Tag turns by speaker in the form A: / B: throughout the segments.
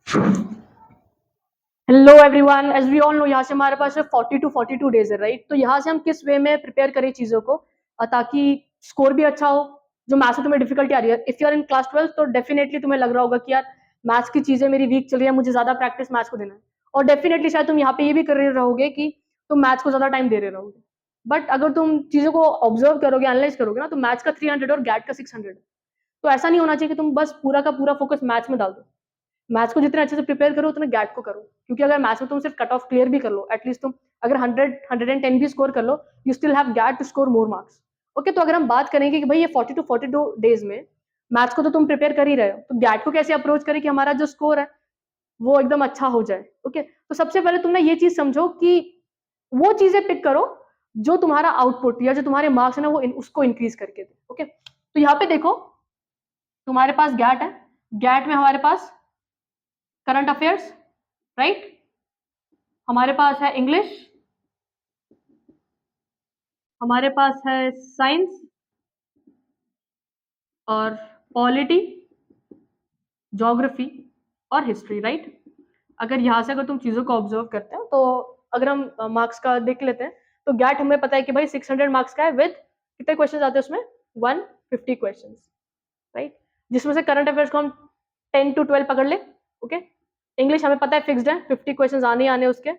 A: Hello everyone, as we all know यहाँ से हमारे पास 40 टू 42 डेज है, राइट? तो यहाँ से हम किस वे में प्रिपेयर करें चीज़ों को ताकि स्कोर भी अच्छा हो। जो मैथ्स में तुम्हें डिफिकल्टी आ रही है, if you are in class 12 तो डेफिनेटली तुम्हें लग रहा होगा कि यार मैथ्स की चीज़ें मेरी वीक चल रही है, मुझे ज़्यादा प्रैक्टिस मैथ्स को देना है। और डेफिनेटली शायद तुम यहाँ पे ये भी कर रहे रहोगे कि तुम मैथ्स को ज़्यादा टाइम दे रहे रहोगे। बट अगर तुम चीज़ों को ऑब्जर्व करोगे, एनालाइज करोगे ना, तो मैथ्स का 300 और गैट का 600। तो ऐसा नहीं होना चाहिए कि तुम बस पूरा का पूरा फोकस मैथ्स में डाल दो। मैथ्स को जितने अच्छे से प्रिपेयर करो उतने गैट को करो, क्योंकि अगर मैथ्स में तुम सिर्फ कट ऑफ क्लियर भी कर लो, एटलीस्ट तुम अगर 100 110 भी स्कोर कर लो, you still have got to score more marks. Okay, तो अगर हम बात करेंगे कि भाई ये 40 टू 42 डेज में मैथ्स को तो तुम प्रिपेयर कर ही रहे हो, तो गैट को कैसे अप्रोच करें कि हमारा जो स्कोर है वो एकदम अच्छा हो जाए। ओके, तो सबसे पहले तुमने ये चीज समझो कि वो चीजें पिक करो जो तुम्हारा आउटपुट या जो तुम्हारे मार्क्स है ना वो उसको इंक्रीज करके दे। ओके, तो यहाँ पे देखो, तुम्हारे पास गैट है, गैट में हमारे पास करंट अफेयर्स, राइट? हमारे पास है इंग्लिश, हमारे पास है साइंस और पॉलिटी, ज्योग्राफी और हिस्ट्री, राइट? अगर यहाँ से अगर तुम चीज़ों को ऑब्जर्व करते हो तो अगर हम मार्क्स का देख लेते हैं, तो गैट हमें पता है कि भाई 600 मार्क्स का है, विद कितने क्वेश्चन आते हैं उसमें? 150 क्वेश्चन, राइट? जिसमें से करंट अफेयर्स को हम 10 टू 12 पकड़ ले। ओके, इंग्लिश हमें पता है फिक्स्ड है, 50 क्वेश्चन आने ही आने उसके,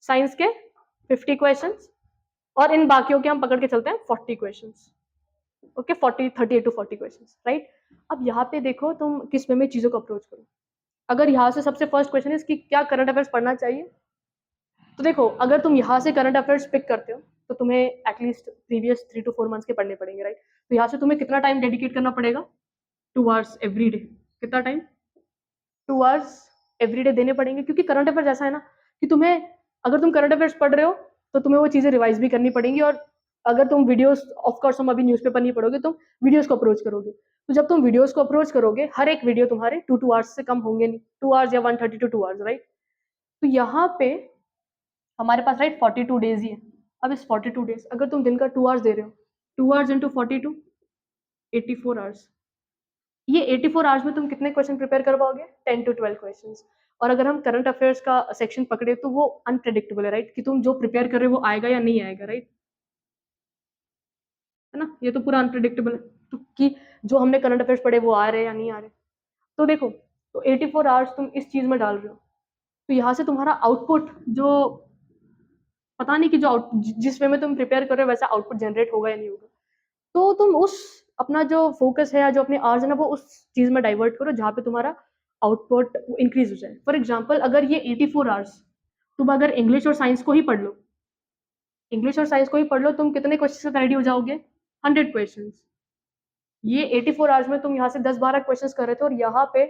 A: साइंस के 50 क्वेश्चन, और इन बाकियों के हम पकड़ के चलते हैं 40 question. Okay, 40 38 to 40 question, right? अब यहाँ पे देखो तुम किस वे में चीज़ों को अप्रोच करो। अगर यहाँ से सबसे फर्स्ट क्वेश्चन है कि क्या करंट अफेयर्स पढ़ना चाहिए, तो देखो अगर तुम यहाँ से करंट अफेयर्स पिक करते हो तो तुम्हें एटलीस्ट प्रीवियस 3 to 4 मंथ्स के पढ़ने पड़ेंगे, राइट? तो यहाँ से तुम्हें कितना टाइम डेडिकेट करना पड़ेगा? 2 आवर्स एवरी डे। कितना टाइम? 2 आवर्स एवरी डे देने पड़ेंगे, क्योंकि करंट अफेयर्स ऐसा है ना कि तुम्हें, अगर तुम करंट अफेयर्स पढ़ रहे हो तो तुम्हें वो चीज़ें रिवाइज भी करनी पड़ेंगी, और अगर तुम वीडियोस, ऑफकोर्स हम अभी न्यूज़पेपर नहीं पढ़ोगे, तुम वीडियोस को अप्रोच करोगे। तो जब तुम वीडियोस को अप्रोच करोगे, हर एक वीडियो तुम्हारे 2 आवर्स से कम होंगे नहीं, 2 आवर्स या 132 आवर्स, राइट? तो यहाँ पे हमारे पास, राइट, 42 डेज ही है। अब इस 42 डेज अगर तुम दिन का 2 आवर्स दे रहे हो, 2 आवर्स इंटू 42, 84 आवर्स। ये 84 आवर्स में तुम कितने क्वेश्चन प्रिपेयर कर पाओगे? 10 to 12 क्वेश्चन। और अगर हम करंट अफेयर्स का सेक्शन पकड़े तो वो अनप्रेडिक्टेबल है, राइट? कि तुम जो प्रिपेयर कर रहे हो वो आएगा या नहीं आएगा, राइट? है ना, ये तो पूरा अनप्रेडिक्टेबल है, तो कि जो हमने करंट अफेयर्स पढ़े वो आ रहे हैं या नहीं आ रहे। तो देखो, तो 84 आवर्स तुम इस चीज में डाल रहे हो, तो यहाँ से तुम्हारा आउटपुट जो, पता नहीं कि जो जिस वे में तुम प्रिपेयर कर रहे हो वैसा आउटपुट जनरेट होगा या नहीं होगा। तो तुम उस अपना जो फोकस है या जो अपने आवर्स है ना वो उस चीज में डाइवर्ट करो जहाँ पे तुम्हारा आउटपुट इंक्रीज हो जाए। फॉर एग्जाम्पल, अगर ये 84 आवर्स तुम अगर इंग्लिश और साइंस को ही पढ़ लो, इंग्लिश और साइंस को ही पढ़ लो, तुम कितने क्वेश्चन से रेडी हो जाओगे? 100 क्वेश्चन। ये 84 आवर्स में तुम यहाँ से 10-12 क्वेश्चन कर रहे थे, और यहाँ पे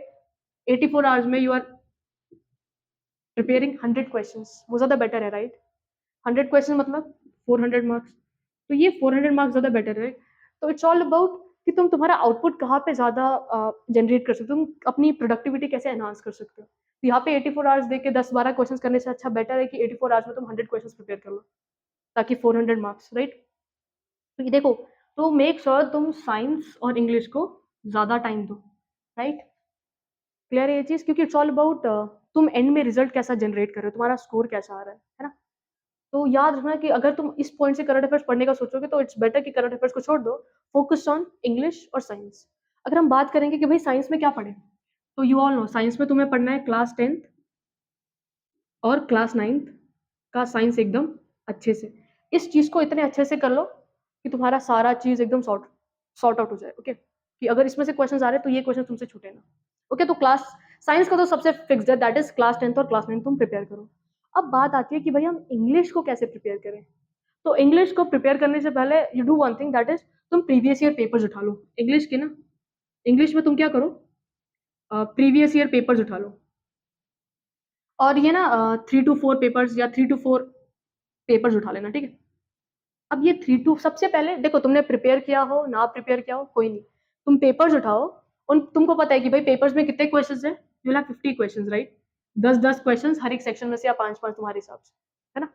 A: 84 आवर्स में यू आर प्रिपेयरिंग 100 क्वेश्चन। वो ज्यादा बेटर है, राइट? 100 क्वेश्चन मतलब 400 मार्क्स, तो ये 400 मार्क्स ज़्यादा बेटर है। तो इट्स ऑल अबाउट कि तुम तुम्हारा आउटपुट कहाँ पे ज़्यादा जनरेट कर सकते हो, तुम अपनी प्रोडक्टिविटी कैसे एनहांस कर सकते हो। तो यहाँ पे 84 आवर्स दे के 10-12 क्वेश्चन करने से अच्छा बेटर है कि 84 आवर्स में तुम 100 क्वेश्चन प्रिपेयर कर लो, ताकि 400 मार्क्स, राइट? तो ये देखो, तो मेक श्योर तुम साइंस और इंग्लिश को ज़्यादा टाइम दो, राइट? क्लियर है ये चीज़? क्योंकि इट्स ऑल अबाउट तुम एंड में रिजल्ट कैसा जनरेट कर रहे हो, तुम्हारा स्कोर कैसा आ रहा है ना? तो याद रखना कि अगर तुम इस पॉइंट से करंट अफेयर्स पढ़ने का सोचोगे तो इट्स बेटर कि करंट अफेयर्स को छोड़ दो, फोकस ऑन इंग्लिश और साइंस। अगर हम बात करेंगे कि भाई साइंस में क्या पढ़े, तो यू ऑल नो साइंस में तुम्हें पढ़ना है क्लास 10th और क्लास 9th का साइंस एकदम अच्छे से। इस चीज़ को इतने अच्छे से कर लो कि तुम्हारा सारा चीज़ एकदम सॉर्ट आउट हो जाए। ओके, कि अगर इसमें से क्वेश्चन आ रहे हैं तो ये क्वेश्चन तुमसे छूटे ना। ओके, तो क्लास साइंस का तो सबसे फिक्स्ड है, दैट इज क्लास 10th और क्लास 9th तुम प्रिपेयर करो। अब बात आती है कि भाई हम इंग्लिश को कैसे प्रिपेयर करें। तो इंग्लिश को प्रिपेयर करने से पहले you do one thing, that is तुम प्रीवियस ईयर पेपर्स उठा लो इंग्लिश के ना। इंग्लिश में तुम क्या करो, प्रीवियस ईयर पेपर्स उठा लो, और ये ना 3 to 4 पेपर्स या 3 to 4 पेपर्स उठा लेना, ठीक है? अब ये 3 to, सबसे पहले देखो, तुमने प्रिपेयर किया हो ना प्रिपेयर किया हो कोई नहीं, तुम पेपर्स उठाओ। उन तुमको पता है कि भाई पेपर्स में कितने क्वेश्चंस है? You will have 50 questions, right? 10-10 questions हर एक सेक्शन में से, या 5-5 तुम्हारे हिसाब से, है ना?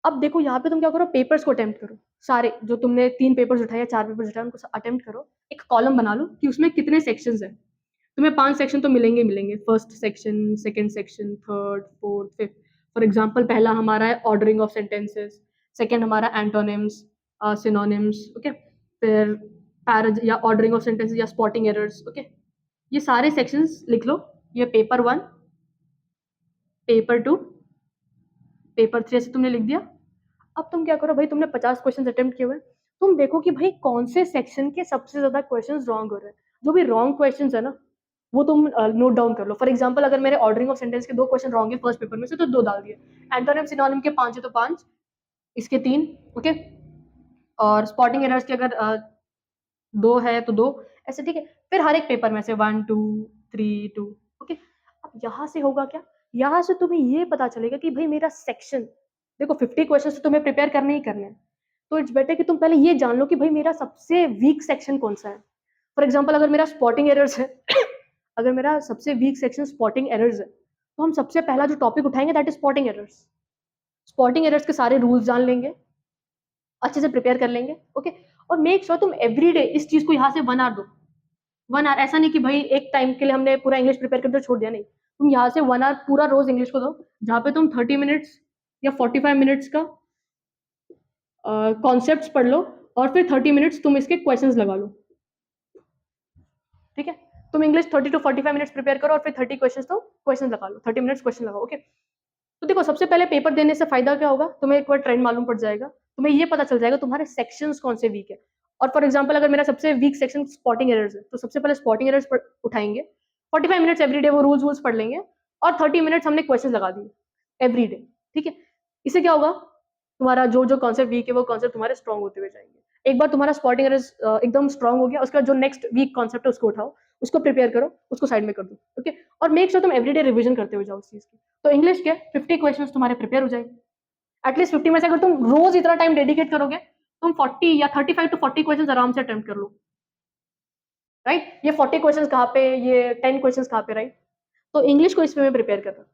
A: अब देखो यहाँ पे तुम क्या करो, पेपर्स को अटेम्प्ट करो, सारे जो तुमने 3 पेपर्स उठाए या 4 पेपर्स उठाए उनको अटेम्प्ट करो। एक कॉलम बना लो कि उसमें कितने सेक्शंस है। तुम्हें 5 सेक्शन तो मिलेंगे ही मिलेंगे, first section, second section, third, fourth, fifth. For example पहला हमारा है ऑर्डरिंग ऑफ सेंटेंसेस, सेकंड हमारा एंटोनिम्स, सिनोनिम्स, ओके। फिर या ऑर्डरिंग ऑफ सेंटेंसेस या स्पॉटिंग एरर्स, ओके। ये सारे सेक्शंस लिख लो। ये पेपर 1, पेपर 2, पेपर 3 ऐसे तुमने लिख दिया। अब तुम क्या करो भाई, तुमने 50 क्वेश्चन अटेम्प्ट किए हुए हैं, तुम देखो कि भाई कौन से सेक्शन के सबसे ज्यादा क्वेश्चन रॉन्ग हो रहे हैं। जो भी रॉन्ग क्वेश्चन है ना, वो तुम नोट डाउन कर लो। फॉर एग्जाम्पल अगर मेरे ऑर्डरिंग ऑफ सेंटेंस के 2 क्वेश्चन रॉन्ग है फर्स्ट पेपर में से, तो 2 डाल दिए। एंटोनिम सिनोनिम के 5 है तो 5, इसके 3, ओके। और स्पॉटिंग एरर्स के अगर 2 है तो 2, ऐसे, ठीक है। फिर हर एक पेपर में से 1 2 3 2, ओके। अब यहाँ से होगा क्या, यहाँ से तुम्हें ये पता चलेगा कि भाई मेरा सेक्शन, देखो 50 क्वेश्चन तो तुम्हें प्रिपेयर करने ही करने हैं, तो इट्स बेटर कि तुम पहले ये जान लो कि भाई मेरा सबसे वीक सेक्शन कौन सा है। फॉर एग्जाम्पल अगर मेरा स्पॉटिंग एरर्स है अगर मेरा सबसे वीक सेक्शन स्पॉटिंग एरर्स है, तो हम सबसे पहला जो टॉपिक उठाएंगे that is spotting errors. Spotting errors के सारे रूल्स जान लेंगे, अच्छे से प्रिपेयर कर लेंगे, ओके। और मेक श्योर तुम एवरीडे इस चीज को यहाँ से 1 आवर दो। 1 आवर, ऐसा नहीं कि भाई एक टाइम के लिए हमने पूरा इंग्लिश प्रिपेयर कर दिया छोड़ दिया, नहीं। तुम यहाँ से 1 आवर पूरा रोज इंग्लिश को दो, जहाँ पे तुम 30 मिनट्स या 45 मिनट्स का कॉन्सेप्ट्स पढ़ लो, और फिर 30 मिनट्स तुम इसके क्वेश्चंस लगा लो, ठीक है। तुम इंग्लिश 30 to 45 मिनट्स प्रिपेयर करो और फिर 30 क्वेश्चन तो क्वेश्चन लगा लो, 30 मिनट्स क्वेश्चन लगाओ, ओके। तो देखो सबसे पहले पेपर देने से फायदा क्या होगा, तुम्हें एक बार ट्रेंड मालूम पड़ जाएगा, तुम्हें ये पता चल जाएगा तुम्हारे सेक्शंस कौन से वीक है। और फॉर एग्जांपल अगर मेरा सबसे वीक सेक्शन स्पॉटिंग एरर्स है, तो सबसे पहले स्पॉटिंग एरर्स उठाएंगे, 45 मिनट्स एवरीडे वो रूल्स पढ़ लेंगे, और 30 मिनट्स हमने क्वेश्चन लगा दिए एवरीडे, ठीक है। इससे क्या होगा, तुम्हारा जो जो कॉन्सेप्ट वीक है वो कॉन्सेप्ट तुम्हारे स्ट्रॉन्ग होते हुए जाएंगे। एक बार तुम्हारा स्पॉटिंग एरर्स एकदम स्ट्रॉन्ग हो गया, उसका जो नेक्स्ट वीक कॉन्सेप्ट है उसको उठाओ, उसको प्रिपेयर करो, उसको साइड में कर दो, ओके। और मेक श्योर तुम एवरीडे रिवीजन करते हुए जाओ उस चीज की। तो इंग्लिश के 50 क्वेश्चन तुम्हारे प्रिपेयर हो जाएंगे। एटलीस्ट 50 में से अगर तुम रोज इतना टाइम डेडिकेट करोगे, तुम 40 या 35 to 40 क्वेश्चन आराम से अटेम्प्ट कर लो, राइट। ये 40 क्वेश्चन कहाँ पे, ये 10 क्वेश्चन कहाँ पे, राइट। तो इंग्लिश को इस वे में प्रिपेयर करना।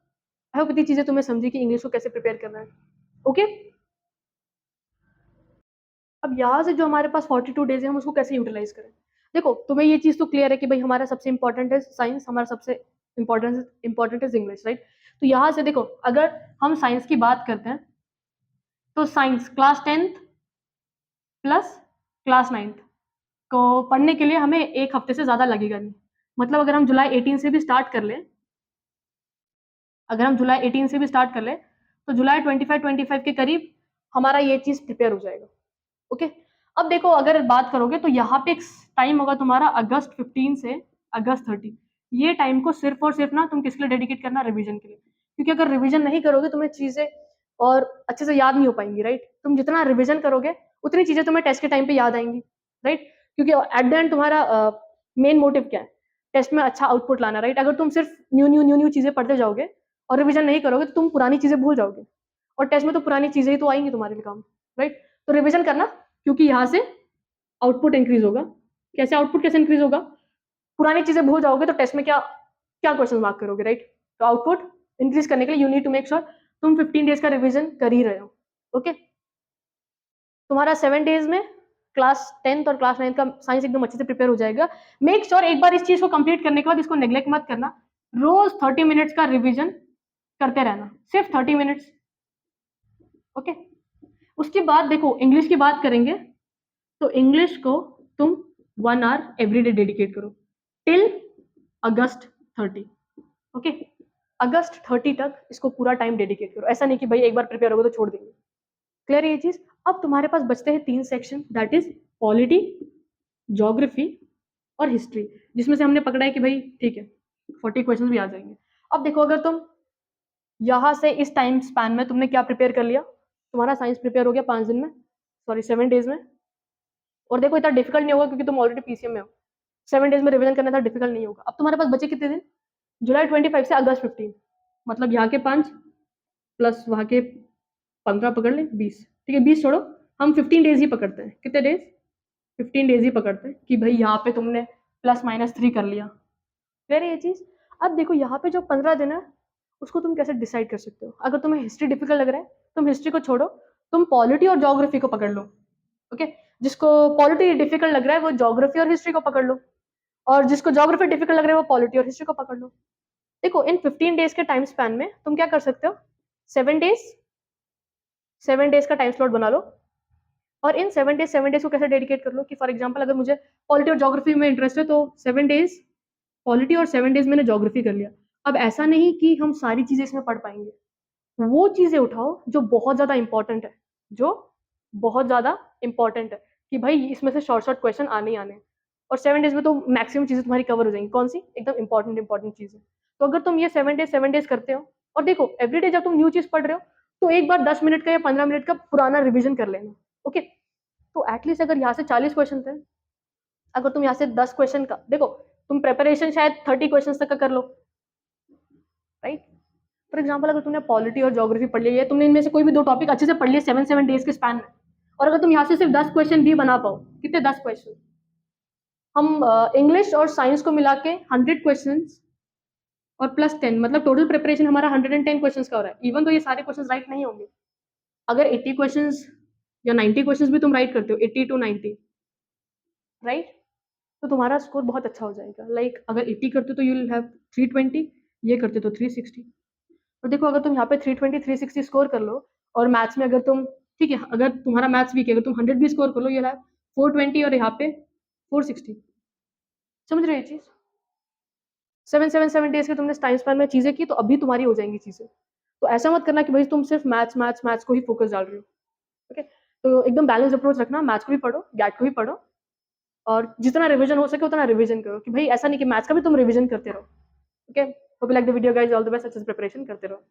A: आई होप इतनी चीजें तुम्हें समझी कि इंग्लिश को कैसे प्रिपेयर करना है, ओके। अब यहाँ से जो हमारे पास 42 डेज है हम उसको कैसे यूटिलाइज करें। देखो तुम्हें ये चीज तो क्लियर है कि भाई हमारा सबसे इंपॉर्टेंट है साइंस, हमारा सबसे इंपॉर्टेंट इज इंग्लिश, राइट। तो यहाँ से देखो अगर हम साइंस की बात करते हैं, तो science class 10th plus class 9th को पढ़ने के लिए हमें एक हफ्ते से ज्यादा लगेगा नहीं। मतलब अगर हम जुलाई 18 से भी स्टार्ट कर लें, अगर हम जुलाई 18 से भी स्टार्ट कर लें, तो जुलाई 25 के करीब हमारा ये चीज प्रिपेयर हो जाएगा, ओके। अब देखो अगर बात करोगे तो यहाँ पे एक टाइम होगा तुम्हारा अगस्त 15 से अगस्त 30। ये टाइम को सिर्फ और सिर्फ ना तुम किसके लिए डेडिकेट करना, रिवीजन के लिए। क्योंकि अगर रिवीजन नहीं करोगे तुम्हें चीजें और अच्छे से याद नहीं हो पाएंगी, राइट। तुम जितना रिवीजन करोगे उतनी चीजें तुम्हें टेस्ट के टाइम पे याद आएंगी, राइट। क्योंकि एट द एंड तुम्हारा मेन मोटिव क्या है, टेस्ट में अच्छा आउटपुट लाना, राइट। अगर तुम सिर्फ न्यू चीजें पढ़ते जाओगे और रिवीजन नहीं करोगे तो तुम पुरानी चीजें भूल जाओगे, और टेस्ट में तो पुरानी चीजें ही तो आएंगी तुम्हारे लिए काम, राइट। तो रिवीजन करना, क्योंकि यहाँ से आउटपुट इंक्रीज होगा। कैसे आउटपुट कैसे इंक्रीज होगा, पुरानी चीजें भूल जाओगे तो टेस्ट में क्या क्या क्वेश्चन मार्क करोगे, राइट। तो आउटपुट इंक्रीज करने के लिए you need to make sure तुम 15 डेज का रिवीजन कर ही रहे हो, ओके। तुम्हारा 7 डेज में क्लास 10th और क्लास 9th का साइंस एकदम अच्छे से प्रिपेयर हो जाएगा। मेक श्योर एक बार इस चीज को कंप्लीट करने के बाद इसको नेग्लेक्ट मत करना, रोज 30 मिनट्स का रिवीजन करते रहना, सिर्फ 30 मिनट्स, ओके। उसके बाद देखो इंग्लिश की बात करेंगे, तो इंग्लिश को तुम 1 आवर एवरीडे डेडिकेट करो टिल अगस्त 30, ओके। अगस्त 30 तक इसको पूरा टाइम डेडिकेट करो, ऐसा नहीं कि भाई एक बार प्रिपेयर होगा तो छोड़ देंगे। क्लियर है ये चीज। अब तुम्हारे पास बचते हैं 3 section, that is polity, geography और हिस्ट्री, जिसमें से हमने पकड़ा है कि भाई ठीक है 40 क्वेश्चन भी आ जाएंगे। अब देखो अगर तुम यहाँ से इस टाइम स्पैन में तुमने क्या प्रिपेयर कर लिया, तुम्हारा साइंस प्रिपेयर हो गया 5 दिन में, सॉरी 7 डेज में। और देखो इतना डिफिकल्ट नहीं होगा क्योंकि तुम ऑलरेडी पीसीएम में हो, 7 डेज में रिवीजन करना था, डिफिकल्ट नहीं होगा। अब तुम्हारे पास बचे कितने दिन, जुलाई 25 से अगस्त 15, मतलब यहाँ के 5 प्लस वहाँ के 15 पकड़ ले 20, ठीक है 20 छोड़ो, हम 15 डेज ही पकड़ते हैं। कितने डेज, 15 डेज ही पकड़ते हैं कि भाई यहाँ पे तुमने +-3 कर लिया, क्लियर है ये चीज। अब देखो यहाँ पे जो 15 दिन है उसको तुम कैसे डिसाइड कर सकते हो। अगर तुम्हें हिस्ट्री डिफिकल्ट लग रहा है तुम हिस्ट्री को छोड़ो, तुम पॉलिटी और ज्योग्राफी को पकड़ लो, ओके। जिसको पॉलिटी डिफिकल्ट लग रहा है वो ज्योग्राफी और हिस्ट्री को पकड़ लो। और जिसको ज्योग्राफी डिफिकल्ट लग रहा है वो पॉलिटी और हिस्ट्री को पकड़ लो। देखो इन 15 डेज के टाइम स्पैन में तुम क्या कर सकते हो, 7 डेज का टाइम स्लॉट बना लो और इन 7 डेज को कैसे डेडिकेट कर लो कि फॉर एग्जाम्पल अगर मुझे पॉलिटी और ज्योग्राफी में इंटरेस्ट है तो 7 डेज पॉलिटी और 7 डेज मैंने ज्योग्राफी कर लिया। अब ऐसा नहीं कि हम सारी चीजें इसमें पढ़ पाएंगे, वो चीजें उठाओ जो बहुत ज्यादा इंपॉर्टेंट है, जो बहुत ज्यादा इंपॉर्टेंट है कि भाई इसमें से शॉर्ट शॉर्ट क्वेश्चन आने ही आने हैं। और 7 डेज में तो मैक्सिमम चीजें तुम्हारी कवर हो जाएंगी। कौन सी एकदम इंपॉर्टेंट चीजें। तो अगर तुम ये 7 डेज करते हो और देखो एवरीडे जब तुम न्यू चीज पढ़ रहे हो तो एक बार 10 मिनट का या 15 मिनट का पुराना रिविजन कर लेना। ओके, तो एटलीस्ट अगर यहाँ से 40 क्वेश्चन थे, अगर तुम यहाँ से 10 क्वेश्चन का, देखो तुम प्रिपरेशन शायद 30 क्वेश्चन तक का कर लो, राइट। फॉर एग्जाम्पल अगर तुमने पॉलिटी और ज्योग्राफी पढ़ लिया है, तुमने इनमें से कोई भी 2 टॉपिक अच्छे से पढ़ लिए 7 डेज के स्पैन में, और अगर तुम यहाँ से सिर्फ 10 क्वेश्चन भी बना पाओ, कितने 10 क्वेश्चन, हम इंग्लिश और साइंस को मिला के 100 क्वेश्चन और +10 मतलब टोटल प्रिपरेशन हमारा 110 क्वेश्चन का हो रहा है। इवन तो ये सारे क्वेश्चन राइट नहीं होंगे, अगर 80 क्वेश्चन या 90 क्वेश्चन भी तुम राइट करते हो, 80 to 90, राइट, तो तुम्हारा स्कोर बहुत अच्छा हो जाएगा। लाइक अगर 80 करते तो यू विल हैव 320, ये करते तो 360। और देखो अगर तुम यहाँ पे 320 360 स्कोर कर लो और मैथ्स में अगर तुम, ठीक है अगर तुम्हारा मैथ्स वीक है, अगर तुम 100 भी स्कोर कर लो, ये 420 और यहाँ पे 460। समझ रहे हो ये चीज। 7 डेज के तुमने टाइम स्पैन में चीजें की तो अभी तुम्हारी हो जाएंगी चीजें। तो ऐसा मत करना कि भाई तुम सिर्फ मैथ्स मैथ्स मैथ्स को ही फोकस डाल रहे हो। ओके, तो एकदम बैलेंस अप्रोच रखना, मैथ्स को भी पढ़ो, गैट को भी पढ़ो, और जितना रिवीजन हो सके उतना रिवीजन करो कि भाई ऐसा नहीं कि मैथ्स का भी तुम रिवीजन करते रहो। Okay, hope you like the video guys, all the best, अच्छे से प्रिपरेशन करते रहो।